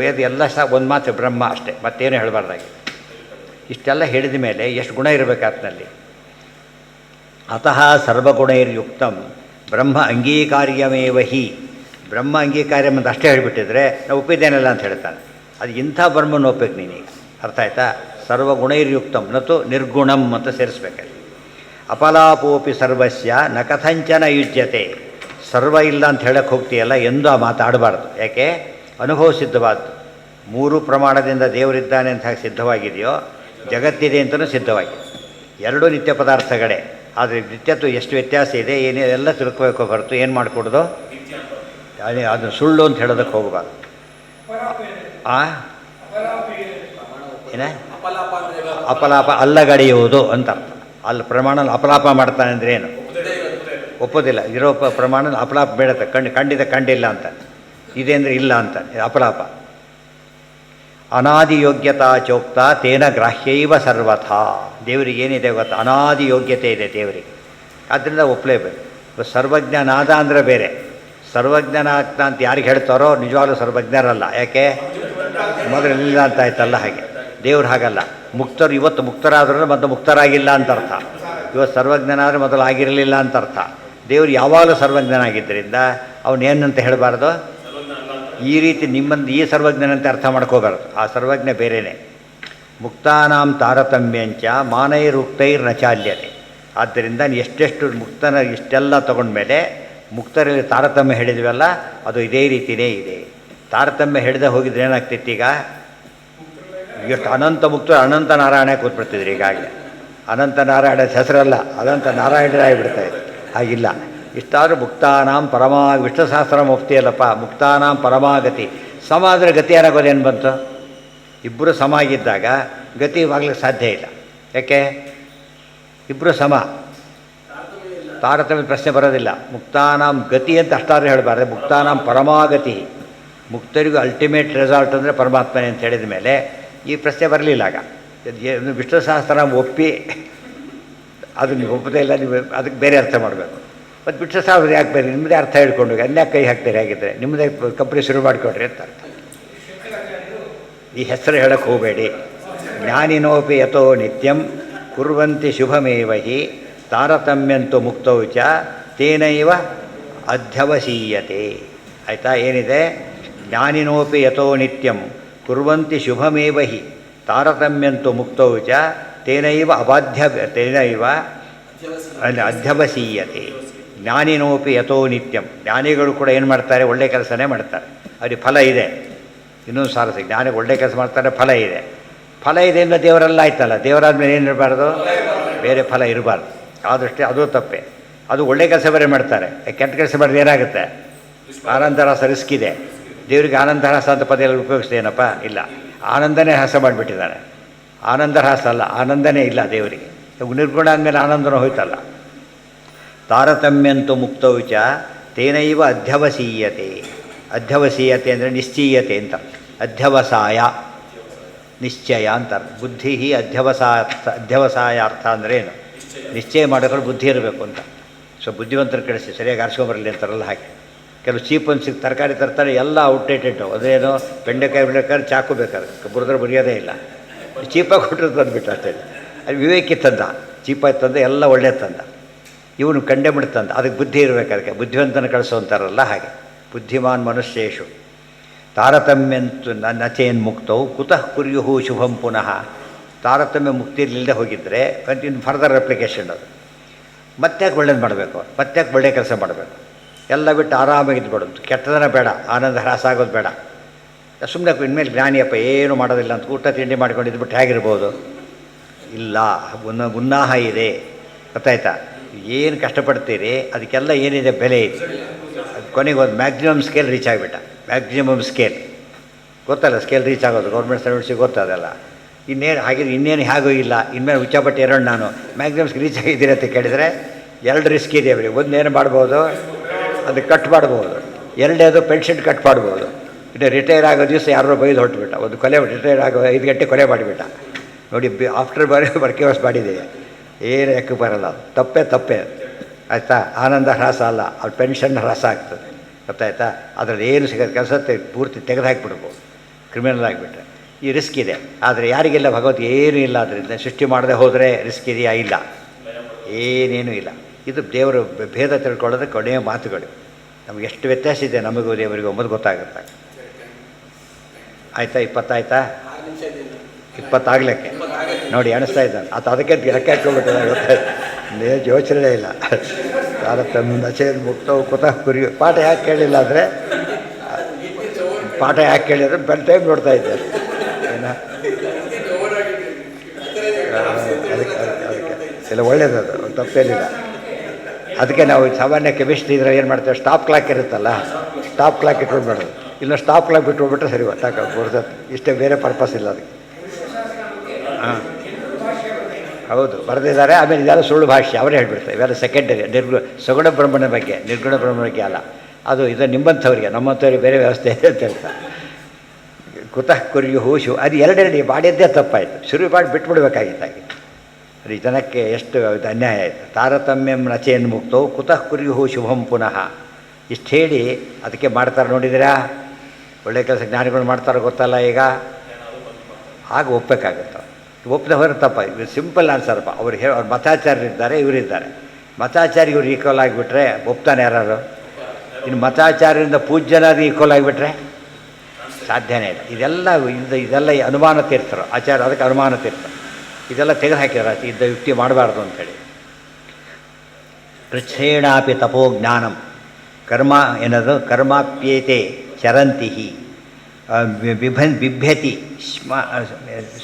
ವೇದ ಎಲ್ಲ ಒಂದು ಮಾತು ಬ್ರಹ್ಮ ಅಷ್ಟೇ, ಮತ್ತೇನು ಹೇಳಬಾರ್ದಾಗಿ. ಇಷ್ಟೆಲ್ಲ ಹೇಳಿದ ಮೇಲೆ ಎಷ್ಟು ಗುಣ ಇರಬೇಕು ಆತನಲ್ಲಿ. ಅತಃ ಸರ್ವಗುಣೈರ್ಯುಕ್ತಂ ಬ್ರಹ್ಮ ಅಂಗೀಕಾರ್ಯಮೇವ ಹಿ. ಬ್ರಹ್ಮ ಅಂಗೀಕಾರ್ಯ ಅಂತ ಅಷ್ಟೇ ಹೇಳಿಬಿಟ್ಟಿದ್ರೆ ನಾವು ಒಪ್ಪಿದ್ದೇನಲ್ಲ ಅಂತ ಹೇಳ್ತಾನೆ. ಅದು ಇಂಥ ಬ್ರಹ್ಮನ ಒಪ್ಪಬೇಕು ನೀನೀಗ. ಅರ್ಥ ಆಯ್ತಾ? ಸರ್ವಗುಣೈರ್ಯುಕ್ತಂ ನತು ನಿರ್ಗುಣಂ ಅಂತ ಸೇರಿಸ್ಬೇಕಲ್ಲಿ. ಅಪಲಾಪೋಪಿ ಸರ್ವಸ್ಯ ನ ಕಥಂಚನ ಯುಜ್ಯತೆ. ಸರ್ವ ಇಲ್ಲ ಅಂತ ಹೇಳಕ್ಕೆ ಹೋಗ್ತೀಯಲ್ಲ, ಎಂದೂ ಆ ಮಾತಾಡಬಾರ್ದು. ಯಾಕೆ? ಅನುಭವ ಸಿದ್ಧವಾದ್ದು. ಮೂರು ಪ್ರಮಾಣದಿಂದ ದೇವರಿದ್ದಾನೆ ಅಂತ ಹಾಗೆ ಸಿದ್ಧವಾಗಿದೆಯೋ, ಜಗತ್ತಿದೆ ಅಂತಲೂ ಸಿದ್ಧವಾಗಿದೆ. ಎರಡೂ ನಿತ್ಯ ಪದಾರ್ಥಗಳೇ. ಆದರೆ ನಿತ್ಯತ್ವ ಎಷ್ಟು ವ್ಯತ್ಯಾಸ ಇದೆ ಏನೆಲ್ಲ ತಿಳ್ಕೋಬೇಕು ಹೊರತು ಏನು ಮಾಡಿಕೊಡೋದು? ಅದು ಸುಳ್ಳು ಅಂತ ಹೇಳೋದಕ್ಕೆ ಹೋಗಬಾರ್ದು. ಆ ಏನ ಅಪಲಾಪ ಅಲ್ಲಗಡೆಯುವುದು ಅಂತ ಅರ್ಥ. ಅಲ್ಲಿ ಪ್ರಮಾಣ ಅಪಲಾಪ ಮಾಡ್ತಾನೆ ಅಂದರೆ ಏನು? ಒಪ್ಪೋದಿಲ್ಲ. ಇರೋ ಪ್ರಮಾಣ ಅಪಲಾಪ ಬೇಡತ್ತೆ. ಖಂಡಿತ ಕಂಡಿಲ್ಲ ಅಂತ ಇದೆ ಅಂದರೆ ಇಲ್ಲ ಅಂತ ಅಪಲಾಪ. ಅನಾದಿ ಯೋಗ್ಯತಾ ಚೋಕ್ತ ತೇನ ಗ್ರಾಹ್ಯೈವ ಸರ್ವಥಾ. ದೇವರಿಗೆ ಏನಿದೆ ಗೊತ್ತಾ? ಅನಾದಿ ಯೋಗ್ಯತೆ ಇದೆ ದೇವರಿಗೆ, ಆದ್ದರಿಂದ ಒಪ್ಪಲೇಬೇಕು. ಸರ್ವಜ್ಞನಾದ ಅಂದರೆ ಬೇರೆ, ಸರ್ವಜ್ಞನಾಗ್ತ ಅಂತ ಯಾರಿಗೆ ಹೇಳ್ತಾರೋ ನಿಜವಾಗ್ಲೂ ಸರ್ವಜ್ಞರಲ್ಲ. ಯಾಕೆ? ಮೊದಲಿಲ್ಲ ಅಂತ ಆಯ್ತಲ್ಲ. ಹಾಗೆ ದೇವ್ರು ಹಾಗಲ್ಲ. ಮುಕ್ತರು ಇವತ್ತು ಮುಕ್ತರಾದ್ರೂ ಮತ್ತು ಮುಕ್ತರಾಗಿಲ್ಲ ಅಂತ ಅರ್ಥ. ಇವತ್ತು ಸರ್ವಜ್ಞನಾದರೆ ಮೊದಲು ಆಗಿರಲಿಲ್ಲ ಅಂತ ಅರ್ಥ. ದೇವರು ಯಾವಾಗಲೂ ಸರ್ವಜ್ಞನಾಗಿದ್ದರಿಂದ ಅವನೇನಂತ ಹೇಳಬಾರ್ದು. ಈ ರೀತಿ ನಿಮ್ಮಂದು ಈ ಸರ್ವಜ್ಞನಂತೆ ಅರ್ಥ ಮಾಡ್ಕೋಬಾರ್ದು. ಆ ಸರ್ವಜ್ಞ ಬೇರೆಯೇ. ಮುಕ್ತಾನಾಂ ತಾರತಮ್ಯಂಚ ಮಾನೈರುಕ್ತೈರ್ನ ಚಾಲ್ಯತೆ. ಆದ್ದರಿಂದ ಎಷ್ಟೆಷ್ಟು ಮುಕ್ತನ ಇಷ್ಟೆಲ್ಲ ತಗೊಂಡ್ಮೇಲೆ ಮುಕ್ತರಲ್ಲಿ ತಾರತಮ್ಯ ಹೇಳಿದ್ವಲ್ಲ, ಅದು ಇದೇ ರೀತಿಯೇ ಇದೆ. ತಾರತಮ್ಯ ಹಿಡಿದೇ ಹೋಗಿದ್ರೆ ಏನಾಗ್ತಿತ್ತು? ಈಗ ಎಷ್ಟು ಅನಂತ ಮುಕ್ತರು ಅನಂತ ನಾರಾಯಣ ಕೂತ್ಬಿಡ್ತಿದ್ರು. ಈಗಾಗಲೇ ಅನಂತ ನಾರಾಯಣ ಹೆಸರಲ್ಲ, ಅನಂತ ನಾರಾಯಣರಾಗಿಬಿಡ್ತಾಯಿದ್ರು. ಹಾಗಿಲ್ಲ. ಇಷ್ಟಾದರೂ ಮುಕ್ತಾನಾಂ ಪರಮಾ ವಿಷ್ಣು ಸಹಸ್ರ ಮುಕ್ತಿಯಲ್ಲಪ್ಪ. ಮುಕ್ತಾನಾಂ ಪರಮಾಗತಿ. ಸಮ ಆದರೆ ಗತಿ ಏನಾಗೋದೇನು ಬಂತು? ಇಬ್ಬರು ಸಮ ಆಗಿದ್ದಾಗ ಗತಿ ಇವಾಗಲಿಕ್ಕೆ ಸಾಧ್ಯ ಇಲ್ಲ. ಯಾಕೆ? ಇಬ್ಬರು ಸಮ, ತಾರತಮ್ಯ ಪ್ರಶ್ನೆ ಬರೋದಿಲ್ಲ. ಮುಕ್ತಾನಾಂ ಗತಿ ಅಂತ ಅಷ್ಟಾದ್ರೂ ಹೇಳಬಾರ್ದು. ಮುಕ್ತಾನಾಂ ಪರಮಾಗತಿ. ಮುಕ್ತರಿಗೂ ಅಲ್ಟಿಮೇಟ್ ರಿಸಾಲ್ಟ್ ಅಂದರೆ ಪರಮಾತ್ಮನೇ ಅಂತ ಹೇಳಿದ ಮೇಲೆ ಈ ಪ್ರಶ್ನೆ ಬರಲಿಲ್ಲ. ಆಗ ವಿಷ್ಣು ಸಹಸ್ರ ಒಪ್ಪಿ ಅದು ನೀವು ಒಪ್ಪದೇ ಇಲ್ಲ, ನೀವು ಅದಕ್ಕೆ ಬೇರೆ ಅರ್ಥ ಮಾಡಬೇಕು. ಮತ್ತು ವಿಷ್ಣು ಸಹಸ್ರ ಯಾಕೆ ಬೇರೆ? ನಿಮ್ಮದೇ ಅರ್ಥ ಹೇಳ್ಕೊಂಡು ಅನ್ಯಾಕೆ ಕೈ ಹಾಕ್ತಾರೆ? ಹಾಗಿದ್ದರೆ ನಿಮ್ಮದೇ ಕಂಪ್ನಿ ಶುರು ಮಾಡಿಕೊಡ್ರಿ ಅಂತ ಅರ್ಥ. ಈ ಹೆಸರು ಹೇಳಕ್ಕೆ ಹೋಗಬೇಡಿ. ಜ್ಞಾನಿನೋಪಿ ಯಥೋ ನಿತ್ಯಂ ಕುರ್ವಂತಿ ಶುಭಮೇವ ಹಿ ತಾರತಮ್ಯಂತು ಮುಕ್ತೌ ಚ ತೇನೈವ ಅಧ್ಯವಸೀಯತೆ. ಆಯಿತಾ? ಏನಿದೆ? ಜ್ಞಾನಿನೋಪಿ ಯಥೋ ನಿತ್ಯಂ ಕುರ್ವಂತಿ ಶುಭಮೇವ ಹಿ ತಾರತಮ್ಯಂತು ಮುಕ್ತೌ ಚ ತೇನೈವ ಅಧ್ಯವಸೀಯತೆ. ಜ್ಞಾನಿನೋಪಿ ಯಥೋ ನಿತ್ಯಂ. ಜ್ಞಾನಿಗಳು ಕೂಡ ಏನು ಮಾಡ್ತಾರೆ? ಒಳ್ಳೆ ಕೆಲಸನೇ ಮಾಡ್ತಾರೆ. ಅವ್ರಿಗೆ ಫಲ ಇದೆ. ಇನ್ನೊಂದು ಸಾರಸಿ ಜ್ಞಾನಿಗೆ ಒಳ್ಳೆ ಕೆಲಸ ಮಾಡ್ತಾರೆ, ಫಲ ಇದೆ. ಫಲ ಇದೆ ಅಂದರೆ ದೇವರೆಲ್ಲ ಆಯ್ತಲ್ಲ. ದೇವರಾದ್ಮೇಲೆ ಏನು ಇರಬಾರ್ದು? ಬೇರೆ ಫಲ ಇರಬಾರ್ದು. ಆದಷ್ಟೇ ಅದು ತಪ್ಪೆ. ಅದು ಒಳ್ಳೆ ಕೆಲಸ ಬೇರೆ ಮಾಡ್ತಾರೆ, ಕೆಟ್ಟ ಕೆಲಸ ಮಾಡಿದ್ರೆ ಏನಾಗುತ್ತೆ? ಆನಂದರಸ ರಿಸ್ಕ್ ಇದೆ. ದೇವರಿಗೆ ಆನಂದರಸ ಅಂತ ಪದ ಎಲ್ಲ ಉಪಯೋಗಿಸ್ತೇನಪ್ಪ? ಇಲ್ಲ. ಆನಂದನೇ ಹಾಸ ಮಾಡಿಬಿಟ್ಟಿದ್ದಾನೆ. ಆನಂದರಸ ಅಲ್ಲ, ಆನಂದನೇ ಇಲ್ಲ ದೇವರಿಗೆ. ನಿರ್ಗುಣ ಅಂದಮೇಲೆ ಆನಂದನೂ ಹೋಯ್ತಲ್ಲ. ತಾರತಮ್ಯಂತು ಮುಕ್ತೌ ಚ ತೇನೈವ ಅಧ್ಯವಸೀಯತೆ. ಅಧ್ಯವಸೀಯತೆ ಅಂದರೆ ನಿಶ್ಚೀಯತೆ ಅಂತ. ಅಧ್ಯವಸಾಯ ನಿಶ್ಚಯ ಅಂತ. ಬುದ್ಧಿ ಅಧ್ಯವಸಾಯ ಅರ್ಥ ಅಂದ್ರೇನು? ನಿಶ್ಚಯ ಮಾಡೋಕ್ರೆ ಬುದ್ಧಿ ಇರಬೇಕು ಅಂತ. ಸೊ ಬುದ್ಧಿವಂತರು ಕಳಿಸಿ ಸರಿಯಾಗಿ ಆರಿಸ್ಕೊಂಬರಲಿ ಅಂತಾರಲ್ಲ ಹಾಗೆ. ಕೆಲವು ಚೀಪ್ ಒಂದು ತರಕಾರಿ ತರ್ತಾರೆ, ಎಲ್ಲ ಔಟ್ಡೇಟೆಡ್ಡು. ಅದೇನು ಬೆಂಡೆಕಾಯಿ ಬಿಡಬೇಕಾದ್ರೆ ಚಾಕು ಬೇಕಾದ್ರೆ ಬುರಿದ್ರೆ ಬರೆಯೋದೇ ಇಲ್ಲ. ಚೀಪಾಗಿ ಕೊಟ್ಟರು ತಂದುಬಿಟ್ಟು ಅಷ್ಟೇ. ಅದು ವಿವೇಕಿ ತಂದ, ಚೀಪಾಗಿ ತಂದ, ಎಲ್ಲ ಒಳ್ಳೆಯ ತಂದ. ಇವನು ಕಂಡೆ ಬಿಡ್ತಂದ. ಅದಕ್ಕೆ ಬುದ್ಧಿ ಇರಬೇಕು. ಅದಕ್ಕೆ ಬುದ್ಧಿವಂತನ ಕಳಿಸೋ ಅಂತಾರಲ್ಲ ಹಾಗೆ. ಬುದ್ಧಿಮಾನ್ ಮನುಷ್ಯೇಶು ತಾರತಮ್ಯಂತು ನಚೇನ್ ಮುಕ್ತವು ಕುತಃ ಕುರ್ಯುಹು ಶುಭಂ ಪುನಃ. ತಾರತಮ್ಯ ಮುಕ್ತಿಲಿಲ್ಲದೆ ಹೋಗಿದ್ದರೆ ಇನ್ನು ಫರ್ದರ್ ಅಪ್ಲಿಕೇಶನ್ ಅದು. ಮತ್ತ್ಯಾಕೆ ಒಳ್ಳೇದು ಮಾಡಬೇಕು? ಮತ್ತ್ಯಾಕೆ ಒಳ್ಳೆಯ ಕೆಲಸ ಮಾಡಬೇಕು? ಎಲ್ಲ ಬಿಟ್ಟು ಆರಾಮಾಗಿದ್ದುಬಿಡೋದು. ಕೆಟ್ಟದನ ಬೇಡ, ಆನಂದ ಹ್ರಾಸ ಆಗೋದು ಬೇಡ. ಸುಮ್ಮನೆ ಇನ್ಮೇಲೆ ಜ್ಞಾನಿಯಪ್ಪ ಏನು ಮಾಡೋದಿಲ್ಲ ಅಂತ ಊಟ ತಿಂಡಿ ಮಾಡ್ಕೊಂಡಿದ್ಬಿಟ್ಟು ಹೇಗಿರ್ಬೋದು? ಇಲ್ಲ, ಉನ್ನಾಹ ಇದೆ. ಗೊತ್ತಾಯ್ತಾ? ಏನು ಕಷ್ಟಪಡ್ತೀರಿ ಅದಕ್ಕೆಲ್ಲ ಏನಿದೆ ಬೆಲೆ ಇದೆ. ಕೊನೆಗೆ ಒಂದು ಮ್ಯಾಕ್ಸಿಮಮ್ ಸ್ಕೇಲ್ ರೀಚ್ ಆಗಿಬಿಟ್ಟ. ಮ್ಯಾಕ್ಸಿಮಮ್ ಸ್ಕೇಲ್ ಗೊತ್ತಲ್ಲ, ಸ್ಕೇಲ್ ರೀಚ್ ಆಗೋದು ಗೌರ್ಮೆಂಟ್ ಸರ್ವಿಸಿಗೆ ಗೊತ್ತದಲ್ಲ. ಇನ್ನೇನು ಹಾಗಿದ್ರೆ ಇನ್ನೇನು ಹೇಗೂ ಇಲ್ಲ. ಇನ್ಮೇಲೆ ಹುಚ್ಚಾಪಟ್ಟು ಎರಡು ನಾನು ಮ್ಯಾಕ್ಸಿಮಮ್ಸ್ಗೆ ರೀಚ್ ಆಗಿದ್ದೀರಿ ಅಂತ ಕೇಳಿದರೆ ಎರಡು ರಿಸ್ಕ್ ಇದೆ ಅವರಿಗೆ. ಒಂದೇನು ಮಾಡ್ಬೋದು? ಅದು ಕಟ್ ಮಾಡ್ಬೋದು. ಎರಡನೇದು ಪೆನ್ಷನ್ ಕಟ್ ಮಾಡ್ಬೋದು. ಇನ್ನು ರಿಟೈರ್ ಆಗೋ ದಿವಸ ಯಾರೋ ಬೈದು ಹೊರಟುಬಿಟ್ಟ. ಒಂದು ಕೊಲೆ, ರಿಟೈರ್ ಆಗೋ 5 ಗಂಟೆ ಕೊಲೆ ಮಾಡಿಬಿಟ್ಟ ನೋಡಿ. ಆಫ್ಟರ್ ವರ್ಕಿವರ್ಸ್ ಮಾಡಿದೆ. ಏನು ಯಾಕೆ ಬರಲ್ಲ. ತಪ್ಪೇ ಆಯಿತಾ? ಆನಂದ ಹ್ರಾಸ ಅಲ್ಲ, ಅವ್ರ ಪೆನ್ಷನ್ ಹ್ರಾಸ ಆಗ್ತದೆ. ಗೊತ್ತಾಯ್ತಾ? ಅದರಲ್ಲಿ ಏನು ಸಿಗೋದು ಕೆಲಸ ಪೂರ್ತಿ ತೆಗೆದು ಹಾಕಿಬಿಡ್ಬೋದು, ಕ್ರಿಮಿನಲ್ ಆಗಿಬಿಟ್ರೆ. ಈ ರಿಸ್ಕ್ ಇದೆ. ಆದರೆ ಯಾರಿಗೆಲ್ಲ ಭಗವತ್ ಏನೂ ಇಲ್ಲ. ಅದರಿಂದ ಸೃಷ್ಟಿ ಮಾಡದೆ ಹೋದರೆ ರಿಸ್ಕ್ ಇದೆಯಾ? ಇಲ್ಲ, ಏನೇನೂ ಇಲ್ಲ. ಇದು ದೇವರು ಭೇದ ತಿಳ್ಕೊಳ್ಳೋದು ಕೊನೆಯ ಮಾತುಗಳು. ನಮಗೆ ಎಷ್ಟು ವ್ಯತ್ಯಾಸ ಇದೆ ನಮಗೂ ದೇವರಿಗೂ ಅಂಬುದು ಗೊತ್ತಾಗುತ್ತೆ. ಆಯಿತಾ? 20 ಆಯಿತಾ? 20 ಆಗಲಿಕ್ಕೆ ನೋಡಿ ಅನಿಸ್ತಾ ಇದ್ದಾನೆ. ಅದಕ್ಕೆ ಲೆಕ್ಕ ಹಾಕ್ಕೊಂಡ್ಬಿಟ್ಟಿಲ್ಲ. ಗೊತ್ತಾಯ್ತು? ಯೋಚನೆ ಇಲ್ಲ. ತಾರತಮ್ಯ ನಚೇನ್ ಮುಕ್ತವು ಕುತಃ ಕುರಿಯು. ಪಾಠ ಯಾಕೆ ಕೇಳಿಲ್ಲ ಅಂದರೆ ಬೆಲ್ ಟೈಮ್ ನೋಡ್ತಾ ಇದ್ದೆ. ಏನ ಅದಕ್ಕೆ ಎಲ್ಲ ಒಳ್ಳೇದದು, ತಪ್ಪೇನಿಲ್ಲ. ಅದಕ್ಕೆ ನಾವು ಸಾಮಾನ್ಯ ಕೆಮಿಸ್ಟ್ರಿ ಇದ್ರೆ ಏನು ಮಾಡ್ತೇವೆ? ಸ್ಟಾಪ್ ಕ್ಲಾಕ್ ಇರುತ್ತಲ್ಲ, ಸ್ಟಾಪ್ ಕ್ಲಾಕ್ ಇಟ್ಕೊಂಡು ಮಾಡೋದು. ಇಲ್ಲ ಸ್ಟಾಪ್ ಕ್ಲಾಕ್ ಬಿಟ್ಟು ಹೋಗ್ಬಿಟ್ರೆ ಸರಿ ಗೊತ್ತಾಗ್ಬೋದು. ಇಷ್ಟೇ, ಬೇರೆ ಪರ್ಪಸ್ ಇಲ್ಲ ಅದಕ್ಕೆ. ಹಾಂ ಹೌದು ಬರೆದಿದ್ದಾರೆ. ಆಮೇಲೆ ಇದೆಲ್ಲ ಸುಳ್ಳು ಭಾಷೆ ಅವರೇ ಹೇಳ್ಬಿಡ್ತಾರೆ. ಇವೆಲ್ಲ ಸೆಕೆಂಡರಿ ಸಗುಣ ಬ್ರಹ್ಮಣ ಬಗ್ಗೆ, ನಿರ್ಗುಣ ಬ್ರಹ್ಮಣ ಬಗ್ಗೆ ಅಲ್ಲ. ಅದು ಇದು ನಿಮ್ಮಂಥವ್ರಿಗೆ, ನಮ್ಮಂಥವ್ರಿಗೆ ಬೇರೆ ವ್ಯವಸ್ಥೆ ಇದೆ ಅಂತ ಹೇಳ್ತಾರೆ. ಕುತಃ ಕುರ್ಯು ಹೂಶು ಅದು ಎರಡೆರಡು ಮಾಡಿದ್ದೇ ತಪ್ಪಾಯಿತು. ಶುರು ಮಾಡಿ ಬಿಟ್ಬಿಡ್ಬೇಕಾಗಿತ್ತಾಗಿ. ಅದು ಈ ಜನಕ್ಕೆ ಎಷ್ಟು ಅನ್ಯಾಯ ಆಯಿತು. ತಾರತಮ್ಯಂ ನಚೇನ್ ಮುಕ್ತೋ ಕುತಃ ಕುರ್ಯು ಶುಭಂ ಪುನಃ ಇಷ್ಟು ಹೇಳಿ ಅದಕ್ಕೆ ಮಾಡ್ತಾರೆ. ನೋಡಿದ್ದೀರಾ, ಒಳ್ಳೆ ಕೆಲಸ ಜ್ಞಾನಿಗಳು ಮಾಡ್ತಾರೋ ಗೊತ್ತಲ್ಲ. ಈಗ ಆಗ ಒಪ್ಪಬೇಕಾಗುತ್ತೆ. ಒಪ್ಪದೆ ಹೊರ ತಪ್ಪ. ಇದು ಸಿಂಪಲ್ ಆನ್ಸರ್ಪ್ಪ. ಅವ್ರು ಅವ್ರು ಮತಾಚಾರ್ಯರಿದ್ದಾರೆ, ಇವರಿದ್ದಾರೆ. ಮತಾಚಾರ್ಯ ಇವ್ರು ಈಕ್ವಲ್ ಆಗಿಬಿಟ್ರೆ ಒಪ್ತಾನೆ ಯಾರು? ಇನ್ನು ಮತಾಚಾರ್ಯರಿಂದ ಪೂಜ್ಯನಾದ್ರು ಈಕ್ವಲ್ ಆಗಿಬಿಟ್ರೆ ಸಾಧ್ಯನೇ ಇಲ್ಲ. ಇದೆಲ್ಲ ಅನುಮಾನ ತೀರ್ಥರು ಆಚಾರ್ಯ, ಅದಕ್ಕೆ ಅನುಮಾನ ತೀರ್ಥರು ಇದೆಲ್ಲ ತೆಗೆದುಹಾಕಿದಾರೆ. ಇದ್ದ ಯುಕ್ತಿ ಮಾಡಬಾರ್ದು ಅಂಥೇಳಿ. ಕೃಚ್ಛೇಣಾಪಿ ತಪೋ ಜ್ಞಾನಂ ಕರ್ಮ ಏನದು ಕರ್ಮಾಪ್ಯೇತೆ ಚರಂತಿ ಬಿಭ್ಯತಿ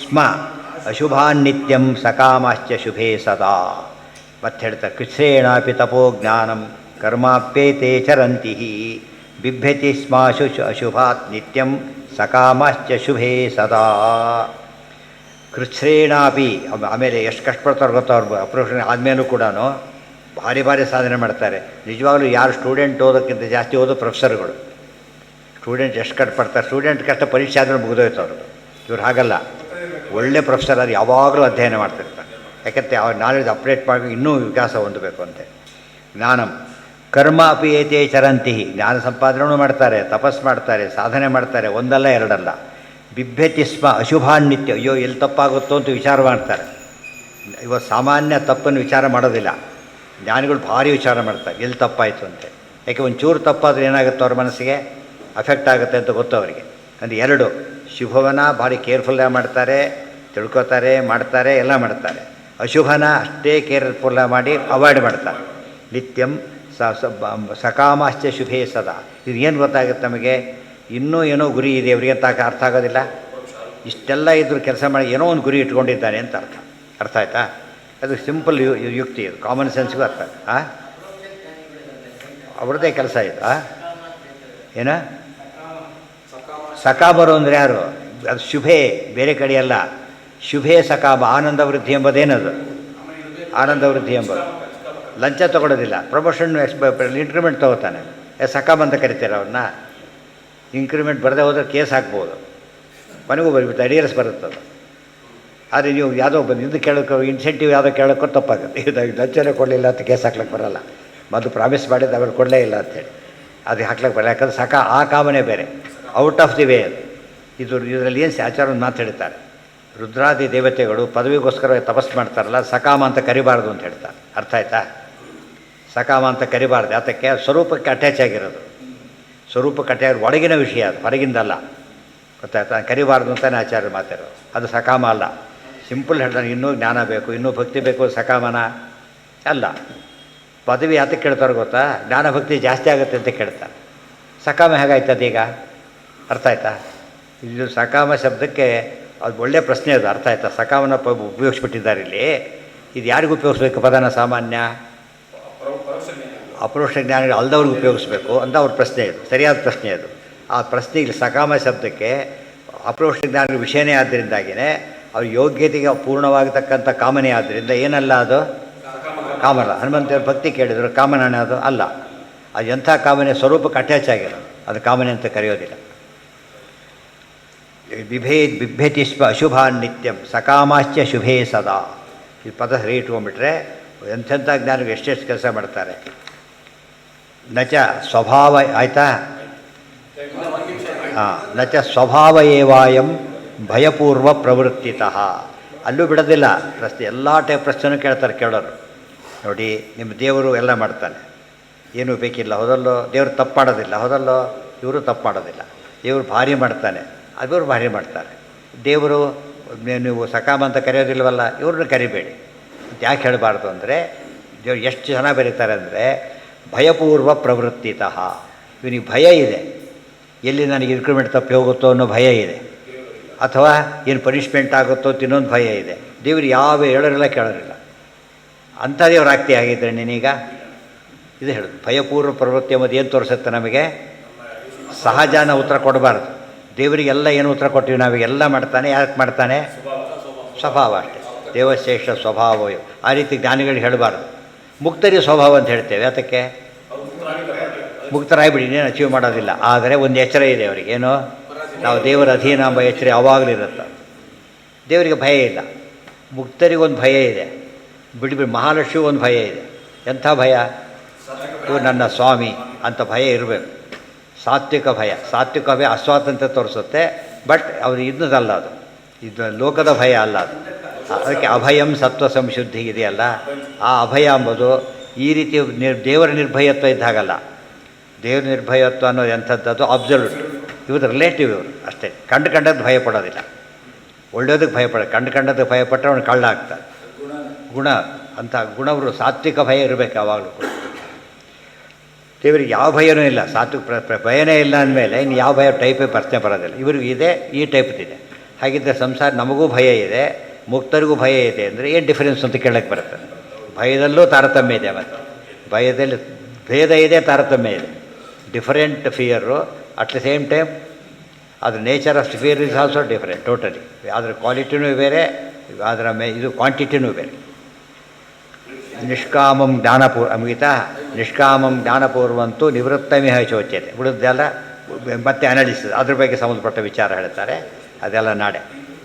ಸ್ಮ ಅಶುಭಾನ್ನಿತ್ಯಂ ಸಕಾಮಾಶ್ಚ ಶುಭೇ ಸದಾ. ಮತ್ತೆ ಹೇಳ್ತಾರೆ, ಕೃಚ್ಛೇಣಾಪಿ ತಪೋ ಜ್ಞಾನಂ ಕರ್ಮಾಪ್ಯೇತೆ ಚರಂತಿ ಬಿಭ್ಯತಿ ಸ್ಮ ಅಶುಭಾತ್ ನಿತ್ಯಂ ಸಕಾಮಾಶ್ಚ ಶುಭೇ ಸದಾ. ಕೃಚ್ಛ್ರೇಣಾಪಿ ಆಮೇಲೆ ಎಷ್ಟು ಕಷ್ಟಪಡ್ತಾರೆ ಗೊತ್ತಾ ಅವ್ರು. ಅಪ್ರೋಷಣೆ ಆದಮೇಲೂ ಕೂಡ ಭಾರಿ ಭಾರಿ ಸಾಧನೆ ಮಾಡ್ತಾರೆ. ನಿಜವಾಗ್ಲೂ ಯಾರು ಸ್ಟೂಡೆಂಟ್ ಓದೋಕ್ಕಿಂತ ಜಾಸ್ತಿ ಓದೋ ಪ್ರೊಫೆಸರ್ಗಳು. ಸ್ಟೂಡೆಂಟ್ ಎಷ್ಟು ಕಷ್ಟಪಡ್ತಾರೆ. ಸ್ಟೂಡೆಂಟ್ ಕಷ್ಟ ಪರೀಕ್ಷೆ ಆದರೂ ಮುಗಿದೋಯ್ತು ಅವರು. ಇವ್ರು ಹಾಗಲ್ಲ, ಒಳ್ಳೆ ಪ್ರೊಫೆಸರ್ ಅದು ಯಾವಾಗಲೂ ಅಧ್ಯಯನ ಮಾಡ್ತಿರ್ತಾರೆ. ಯಾಕಂತೆ ಅವ್ರ ನಾಲೆಜ್ ಅಪ್ಡೇಟ್ ಮಾಡಿ ಇನ್ನೂ ವಿಕಾಸ ಹೊಂದಬೇಕು ಅಂತೆ. ಜ್ಞಾನಂ ಕರ್ಮ ಅಪಿಯೇತೆ ಚರಂತಿ ಜ್ಞಾನ ಸಂಪಾದನೆ ಮಾಡ್ತಾರೆ, ತಪಸ್ಸು ಮಾಡ್ತಾರೆ, ಸಾಧನೆ ಮಾಡ್ತಾರೆ, ಒಂದಲ್ಲ ಎರಡಲ್ಲ. ಬಿಭ್ಯತಿ ಸ್ಮ ಅಶುಭಾನ್ನಿತ್ಯ ಅಯ್ಯೋ ಎಲ್ಲಿ ತಪ್ಪಾಗುತ್ತೋ ಅಂತ ವಿಚಾರ ಮಾಡ್ತಾರೆ. ಇವತ್ತು ಸಾಮಾನ್ಯ ತಪ್ಪನ್ನು ವಿಚಾರ ಮಾಡೋದಿಲ್ಲ. ಜ್ಞಾನಿಗಳು ಭಾರಿ ವಿಚಾರ ಮಾಡ್ತಾರೆ ಎಲ್ಲಿ ತಪ್ಪಾಯಿತು ಅಂತ. ಯಾಕೆ ಒಂಚೂರು ತಪ್ಪಾದರೆ ಏನಾಗುತ್ತೆ ಅವ್ರ ಮನಸ್ಸಿಗೆ ಅಫೆಕ್ಟ್ ಆಗುತ್ತೆ ಅಂತ ಗೊತ್ತು ಅವರಿಗೆ. ಅಂದರೆ ಎರಡು ಶುಭವನ್ನ ಭಾರಿ ಕೇರ್ಫುಲ್ಲಾಗಿ ಮಾಡ್ತಾರೆ, ತಿಳ್ಕೊತಾರೆ, ಮಾಡ್ತಾರೆ, ಎಲ್ಲ ಮಾಡ್ತಾರೆ. ಅಶುಭನ ಅಷ್ಟೇ ಕೇರ್ಫುಲ್ಲ ಮಾಡಿ ಅವಾಯ್ಡ್ ಮಾಡ್ತಾರೆ. ನಿತ್ಯಂ ಸಕಾಮಾಶ್ಚ ಶುಭೇ ಸದಾ. ಇದು ಏನು ಗೊತ್ತಾಗುತ್ತೆ ನಮಗೆ? ಇನ್ನೂ ಏನೋ ಗುರಿ ಇದೆ ಅವರಿಗೆ ಅಂತ ಅರ್ಥ ಆಗೋದಿಲ್ಲ. ಇಷ್ಟೆಲ್ಲ ಇದ್ರೂ ಕೆಲಸ ಮಾಡಿ ಏನೋ ಒಂದು ಗುರಿ ಇಟ್ಕೊಂಡಿದ್ದಾನೆ ಅಂತ ಅರ್ಥ ಆಯ್ತಾ? ಅದು ಸಿಂಪಲ್ ಯುಕ್ತಿ, ಇದು ಕಾಮನ್ ಸೆನ್ಸ್ಗೂ ಅರ್ಥ. ಅವ್ರದ್ದೇ ಕೆಲಸ ಇದು. ಏನ ಸಕಾಮರು ಅಂದರೆ ಯಾರು? ಅದು ಶುಭೇ, ಬೇರೆ ಕಡೆಯಲ್ಲ. ಶುಭೇ ಸಕಾಮ, ಆನಂದ ವೃದ್ಧಿ ಎಂಬುದೇನದು? ಆನಂದ ವೃದ್ಧಿ ಎಂಬುದು. ಲಂಚ ತೊಗೊಳೋದಿಲ್ಲ, ಪ್ರಮೋಷನ್ ಇನ್ಕ್ರಿಮೆಂಟ್ ತೊಗೋತಾನೆ. ಸಕಾಮ ಅಂತ ಕರಿತಾರೆ ಅವ್ರನ್ನ. ಇನ್ಕ್ರಿಮೆಂಟ್ ಬರದೇ ಹೋದ್ರೆ ಕೇಸ್ ಹಾಕ್ಬೋದು, ಮನೆಗೂ ಬರಿಬಿಟ್ಟು ಅಡಿಯರ್ಸ್ ಬರುತ್ತದು. ಆದರೆ ನೀವು ಯಾವುದೋ ಇದು ಕೇಳೋಕೆ ಇನ್ಸೆಂಟಿವ್ ಯಾವುದೋ ಕೇಳೋಕ್ಕೂ ತಪ್ಪಾಗುತ್ತೆ. ಇದು ಲಂಚನೇ ಕೊಡಲಿಲ್ಲ ಅಂತ ಕೇಸ್ ಹಾಕ್ಲಿಕ್ಕೆ ಬರೋಲ್ಲ. ಮೊದಲು ಪ್ರಾಮಿಸ್ ಮಾಡಿದ್ದು ಆಮೇಲೆ ಕೊಡಲೇ ಇಲ್ಲ ಅಂತೇಳಿ ಅದು ಹಾಕ್ಲಿಕ್ಕೆ ಬರಲ್ಲ. ಯಾಕಂದ್ರೆ ಆ ಕಾಮನೇ ಬೇರೆ, ಔಟ್ ಆಫ್ ದಿ ವೇ ಅದು. ಇದರಲ್ಲಿ ಏನು ಆಚಾರ ಒಂದು ಮಾತು ಹೇಳ್ತಾರೆ, ರುದ್ರಾದಿ ದೇವತೆಗಳು ಪದವಿಗೋಸ್ಕರ ತಪಸ್ಸು ಮಾಡ್ತಾರಲ್ಲ, ಸಕಾಮ ಅಂತ ಕರಿಬಾರ್ದು ಅಂತ ಹೇಳ್ತಾರೆ. ಅರ್ಥ ಆಯ್ತಾ? ಸಕಾಮ ಅಂತ ಕರಿಬಾರ್ದು. ಯಾತಕ್ಕೆ? ಸ್ವರೂಪಕ್ಕೆ ಅಟ್ಯಾಚ್ ಆಗಿರೋದು. ಸ್ವರೂಪಕ್ಕೆ ಅಟ್ಯಾಚ್ ಒಳಗಿನ ವಿಷಯ, ಅದು ಹೊರಗಿಂದಲ್ಲ. ಗೊತ್ತಾಯ್ತಾ? ಕರಿಬಾರ್ದು ಅಂತಲೇ ಆಚಾರ್ಯ ಮಾತಾಡೋದು. ಅದು ಸಕಾಮ ಅಲ್ಲ. ಸಿಂಪಲ್ ಹೇಳ್ತಾನೆ, ಇನ್ನೂ ಜ್ಞಾನ ಬೇಕು, ಇನ್ನೂ ಭಕ್ತಿ ಬೇಕು, ಸಕಾಮನ ಅಲ್ಲ. ಪದವಿ ಯಾತಕ್ಕೆ ಕೇಳ್ತಾರೆ ಗೊತ್ತಾ? ಜ್ಞಾನ ಭಕ್ತಿ ಜಾಸ್ತಿ ಆಗುತ್ತೆ ಅಂತ ಕೇಳ್ತಾರೆ. ಸಕಾಮ ಹೇಗಾಯ್ತದ ಈಗ? ಅರ್ಥ ಆಯ್ತಾ? ಇದು ಸಕಾಮ ಶಬ್ದಕ್ಕೆ ಅದು ಒಳ್ಳೆಯ ಪ್ರಶ್ನೆ ಅದು. ಅರ್ಥ ಆಯ್ತಾ? ಸಕಾಮನ ಉಪಯೋಗಿಸ್ಬಿಟ್ಟಿದ್ದಾರೆ ಇಲ್ಲಿ. ಇದು ಯಾರಿಗೂ ಉಪಯೋಗಿಸ್ಬೇಕು ಪದನ? ಸಾಮಾನ್ಯ ಅಪರೋಕ್ಷ ಜ್ಞಾನಿಗಳು ಅಲ್ದವ್ರಿಗೆ ಉಪಯೋಗಿಸ್ಬೇಕು ಅಂತ ಅವ್ರ ಪ್ರಶ್ನೆ ಇದು. ಸರಿಯಾದ ಪ್ರಶ್ನೆ ಅದು. ಆ ಪ್ರಶ್ನೆ ಇಲ್ಲಿ ಸಕಾಮ ಶಬ್ದಕ್ಕೆ ಅಪರೋಕ್ಷ ಜ್ಞಾನಿಗಳ ವಿಷಯನೇ ಆದ್ದರಿಂದಾಗಿಯೇ ಅವ್ರ ಯೋಗ್ಯತೆಗೆ ಪೂರ್ಣವಾಗತಕ್ಕಂಥ ಕಾಮನೆ ಆದ್ದರಿಂದ ಏನಲ್ಲ ಅದು? ಕಾಮನ. ಹನುಮಂತೇವ್ರ ಭಕ್ತಿ ಕೇಳಿದ್ರು ಕಾಮನ ಅದು ಅಲ್ಲ. ಅದು ಎಂಥ ಕಾಮನೆ? ಸ್ವರೂಪಕ್ಕೆ ಅಟ್ಯಾಚ್ ಆಗಿರೋದು, ಅದು ಕಾಮನೆ ಅಂತ ಕರೆಯೋದಿಲ್ಲ. ಬಿಭ್ಯತಿ ಸ್ವ ಅಶುಭಾನ್ ನಿತ್ಯಂ ಸಕಾಮಾಶ್ಚ ಶುಭೇ ಸದಾ. ಈ ಪದ ಸರಿ ಇಟ್ಕೊಂಡ್ಬಿಟ್ರೆ ಎಂಥೆಂಥ ಜ್ಞಾನಿಗಳು ಎಷ್ಟೆಷ್ಟು ಕೆಲಸ ಮಾಡ್ತಾರೆ. ನಚ ಸ್ವಭಾವ ಆಯಿತಾ? ನಚ ಸ್ವಭಾವ ಏವಾಯಂ ಭಯಪೂರ್ವ ಪ್ರವೃತ್ತಿತಃ. ಅಲ್ಲೂ ಬಿಡೋದಿಲ್ಲ ಪ್ರಶ್ನೆ. ಎಲ್ಲ ಟೈಪ್ ಪ್ರಶ್ನೆನೂ ಕೇಳ್ತಾರೆ ಕೇಳೋರು. ನೋಡಿ, ನಿಮ್ಮ ದೇವರು ಎಲ್ಲ ಮಾಡ್ತಾನೆ, ಏನೂ ಬೇಕಿಲ್ಲ, ಹೌದಲ್ಲೋ? ದೇವರು ತಪ್ಪು ಮಾಡೋದಿಲ್ಲ, ಹೌದಲ್ಲೋ? ಇವರು ತಪ್ಪು ಮಾಡೋದಿಲ್ಲ. ದೇವರು ಭಾರಿ ಮಾಡ್ತಾನೆ, ಅದವರು ಭಾರಿ ಮಾಡ್ತಾರೆ. ದೇವರು ನೀವು ಸಕಾಮ ಅಂತ ಕರೆಯೋದಿಲ್ವಲ್ಲ, ಇವ್ರನ್ನ ಕರಿಬೇಡಿ ಅಂತ ಯಾಕೆ ಹೇಳಬಾರ್ದು ಅಂದರೆ, ದೇವ್ರು ಎಷ್ಟು ಜನ ಬರೀತಾರೆ ಅಂದರೆ ಭಯಪೂರ್ವ ಪ್ರವೃತ್ತಿತಃ. ಇವನಿಗೆ ಭಯ ಇದೆ, ಎಲ್ಲಿ ನನಗೆ ಇನ್ಕ್ರಿಮೆಂಟ್ ತಪ್ಪಿ ಹೋಗುತ್ತೋ ಅನ್ನೋ ಭಯ ಇದೆ, ಅಥವಾ ಏನು ಪನಿಷ್ಮೆಂಟ್ ಆಗುತ್ತೋ ಅಂತ ಇನ್ನೊಂದು ಭಯ ಇದೆ. ದೇವರು ಯಾವ ಹೇಳೋರಿಲ್ಲ ಕೇಳೋರಿಲ್ಲ. ಅಂಥ ದೇವ್ರು ಆಗ್ತಿ ಆಗಿದ್ದರೆ ನೀನೀಗ ಇದು ಹೇಳೋದು ಭಯಪೂರ್ವ ಪ್ರವೃತ್ತಿ ಎಂಬುದು ಏನು ತೋರಿಸುತ್ತೆ ನಮಗೆ? ಸಹಜನ ಉತ್ತರ ಕೊಡಬಾರ್ದು. ದೇವರಿಗೆಲ್ಲ ಏನು ಉತ್ತರ ಕೊಟ್ಟಿವಿ ನಾವೀಗೆಲ್ಲ ಮಾಡ್ತಾನೆ. ಯಾಕೆ ಮಾಡ್ತಾನೆ? ಸ್ವಭಾವ ಅಷ್ಟೇ. ದೇವಶ್ರೇಷ್ಠ ಸ್ವಭಾವ. ಆ ರೀತಿ ಜ್ಞಾನಿಗಳಿಗೆ ಹೇಳಬಾರ್ದು. ಮುಕ್ತರಿಗೆ ಸ್ವಭಾವ ಅಂತ ಹೇಳ್ತೇವೆ. ಅದಕ್ಕೆ ಮುಕ್ತರಾಗ್ಬಿಡಿ, ಇನ್ನೇನು ಅಚೀವ್ ಮಾಡೋದಿಲ್ಲ. ಆದರೆ ಒಂದು ಎಚ್ಚರ ಇದೆ ಅವರಿಗೆ. ಏನು? ನಾವು ದೇವರ ಅಧೀನ ಎಂಬ ಎಚ್ಚರ ಯಾವಾಗಲೂ ಇರುತ್ತೆ. ದೇವರಿಗೆ ಭಯ ಇಲ್ಲ. ಮುಕ್ತರಿಗೊಂದು ಭಯ ಇದೆ. ಬಿಡಿ ಮಹಾಲಕ್ಷ್ಮಿಗೆ ಒಂದು ಭಯ ಇದೆ. ಎಂಥ ಭಯ? ಇವು ನನ್ನ ಸ್ವಾಮಿ ಅಂತ ಭಯ ಇರಬೇಕು. ಸಾತ್ವಿಕ ಭಯ. ಸಾತ್ವಿಕ ಭಯ ಅಸ್ವಾತಂತ್ರ್ಯ ತೋರಿಸುತ್ತೆ. ಬಟ್ ಅವ್ರು ಇನ್ನದಲ್ಲ, ಅದು ಇದು ಲೋಕದ ಭಯ ಅಲ್ಲ ಅದು. ಅದಕ್ಕೆ ಅಭಯಂ ಸತ್ವ ಸಂಶುದ್ಧಿ ಇದೆಯಲ್ಲ, ಆ ಅಭಯ ಎಂಬುದು ಈ ರೀತಿ ದೇವರ ನಿರ್ಭಯತ್ವ ಇದ್ದಾಗಲ್ಲ. ದೇವರ ನಿರ್ಭಯತ್ವ ಅನ್ನೋದು ಎಂಥದ್ದು? ಅಬ್ಸಲ್ಯೂಟ್. ಇವ್ರದ್ದು ರಿಲೇಟಿವ್. ಇವರು ಅಷ್ಟೇ. ಕಂಡದ್ದು ಭಯ ಪಡೋದಿಲ್ಲ. ಒಳ್ಳೆಯದಕ್ಕೆ ಭಯಪಡ. ಕಂಡದ್ದು ಭಯಪಟ್ಟರೆ ಅವನು ಕಳ್ಳ ಆಗ್ತಾನೆ. ಗುಣ ಅಂತ ಗುಣವರು ಸಾತ್ವಿಕ ಭಯ ಇರಬೇಕು ಯಾವಾಗಲೂ ಕೂಡ. ದೇವರಿಗೆ ಯಾವ ಭಯನೂ ಇಲ್ಲ. ಸಾತ್ವಿಕ ಭಯನೇ ಇಲ್ಲ ಅಂದಮೇಲೆ ಇನ್ನು ಯಾವ ಭಯ ಟೈಪೇ ಪ್ರಶ್ನೆ ಬರೋದಿಲ್ಲ. ಇವ್ರಿಗೆ ಇದೆ, ಈ ಟೈಪ್ದಿದೆ. ಹಾಗಿದ್ದರೆ ಸಂಸಾರ ನಮಗೂ ಭಯ ಇದೆ, ಮುಕ್ತರಿಗೂ ಭಯ ಇದೆ ಅಂದರೆ ಏನು ಡಿಫರೆನ್ಸ್ ಅಂತ ಕೇಳಕ್ಕೆ ಬರುತ್ತೆ. ಭಯದಲ್ಲೂ ತಾರತಮ್ಯ ಇದೆ. ಮತ್ತು ಭಯದಲ್ಲಿ ಭೇದ ಇದೆ, ತಾರತಮ್ಯ ಇದೆ. Different fear at the same time. ಅದ್ರ nature of fear is also different totally. ಅದರ ಕ್ವಾಲಿಟಿನೂ ಬೇರೆ, ಅದರ ಇದು ಕ್ವಾಂಟಿಟಿನೂ ಬೇರೆ. ನಿಷ್ಕಾಮಂ ಜ್ಞಾನಪೂರ್ವ ನಿಷ್ಕಾಮಂ ಜ್ಞಾನಪೂರ್ವಂತೂ ನಿವೃತ್ತಮಿಹ ಶೋಚ್ಯತೆ. ಉಳಿದೆಲ್ಲ ಮತ್ತೆ ಅನಾಲಿಸಿಸ್, ಅದ್ರ ಬಗ್ಗೆ ಸಂಬಂಧಪಟ್ಟ ವಿಚಾರ ಹೇಳ್ತಾರೆ. ಅದೆಲ್ಲ ನಾಡೆ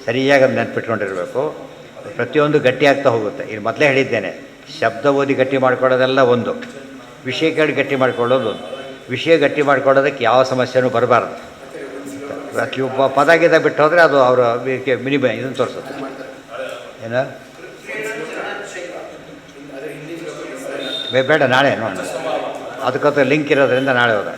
ಸರಿಯಾಗಿ ಅದು ನೆನ್ಪಿಟ್ಕೊಂಡಿರಬೇಕು. ಪ್ರತಿಯೊಂದು ಗಟ್ಟಿಯಾಗ್ತಾ ಹೋಗುತ್ತೆ. ಇಲ್ಲಿ ಮೊದಲೇ ಹೇಳಿದ್ದೇನೆ, ಶಬ್ದ ಓದಿ ಗಟ್ಟಿ ಮಾಡ್ಕೊಳ್ಳೋದೆಲ್ಲ ಒಂದು, ವಿಷಯ ಕೇಳಿ ಗಟ್ಟಿ ಮಾಡ್ಕೊಳ್ಳೋದು ಒಂದು. ವಿಷಯ ಗಟ್ಟಿ ಮಾಡ್ಕೊಳ್ಳೋದಕ್ಕೆ ಯಾವ ಸಮಸ್ಯೆನೂ ಬರಬಾರ್ದು. ಪದ ಗಿದ ಬಿಟ್ಟು ಹೋದರೆ ಅದು ಅವರ ಮಿನಿಮಮ್ ಇದನ್ನು ತೋರಿಸುತ್ತೆ. ಏನು ಬೇಡ, ನಾಳೆ ನೋಡೋಣ. ಅದಕ್ಕಂತ ಲಿಂಕ್ ಇರೋದ್ರಿಂದ ನಾಳೆ ಹೋದ.